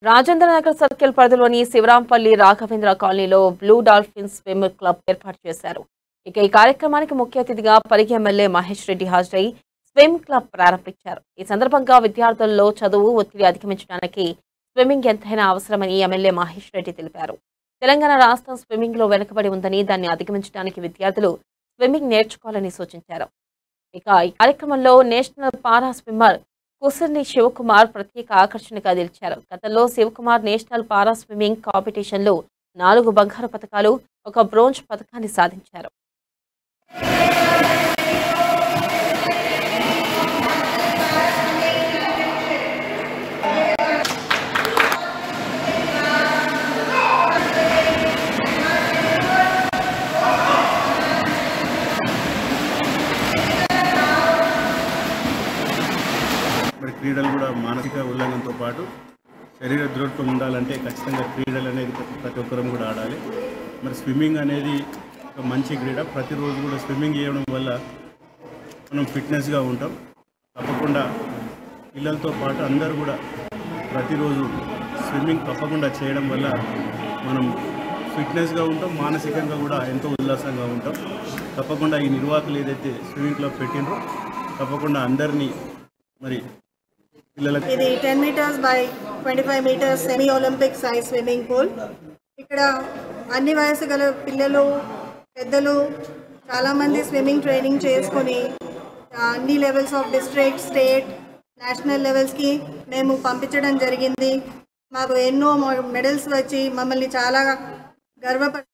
Rajendra Nagar circle పరిధిలోని శివరాంపల్లి రాఘవేంద్ర కాలనీలో blue dolphin swim club ఏర్పాటు చేశారు. ఈ కార్యక్రమానికి ముఖ్య అతిథిగా పరిగి ఎమ్మెల్యే మహేష్ రెడ్డి హాజరై స్విమ్ క్లబ్ ప్రారంభించారు. ఈ సందర్భంగా విద్యార్థుల్లో చదువు ఒత్తిడి అధిగమించడానికి స్విమ్మింగ్ ఎంతైనా అవసరమని ఎమ్మెల్యే మహేష్ రెడ్డి తెలిపారు. తెలంగాణ రాష్ట్రం స్విమ్మింగ్ లో వెనుకబడి ఉందని, దాన్ని అధిగమించడానికి విద్యార్థులు స్విమ్మింగ్ నేర్చుకోవాలని సూచించారు. ఈ కార్యక్రమంలో నేషనల్ పారా స్విమ్మర్ కుసర్ని శివకుమార్ ప్రత్యేక ఆకర్షణగా నిలిచారు. గతంలో శివకుమార్ నేషనల్ పారా స్విమ్మింగ్ కాంపిటీషన్లో 4 బంగారు పతకాలు, 1 బ్రోంజ్ పతకాన్ని సాధించారు. క్రీడలు కూడా మానసిక ఉల్లంఘనతో పాటు శరీర దృఢత్వం ఉండాలంటే ఖచ్చితంగా క్రీడలు అనేది ప్రతి ఒక్కరం కూడా ఆడాలి. మరి స్విమ్మింగ్ అనేది ఒక మంచి క్రీడ. ప్రతిరోజు కూడా స్విమ్మింగ్ చేయడం వల్ల మనం ఫిట్నెస్గా ఉంటాం. తప్పకుండా పిల్లలతో పాటు అందరూ కూడా ప్రతిరోజు స్విమ్మింగ్ తప్పకుండా చేయడం వల్ల మనం ఫిట్నెస్గా ఉంటాం, మానసికంగా కూడా ఎంతో ఉల్లాసంగా ఉంటాం. తప్పకుండా ఈ నిర్వాహకులు ఏదైతే స్విమ్మింగ్ క్లబ్ పెట్టినరో తప్పకుండా అందరినీ మరి ఇది 10 meters by 25 meters semi Olympic size swimming pool. ఇక్కడ అన్ని వయసు గల పిల్లలు, పెద్దలు చాలామంది స్విమ్మింగ్ ట్రైనింగ్ చేసుకొని అన్ని levels of district, state, national లెవెల్స్కి మేము పంపించడం జరిగింది. మాకు ఎన్నో మెడల్స్ వచ్చి మమ్మల్ని చాలా గర్వపడ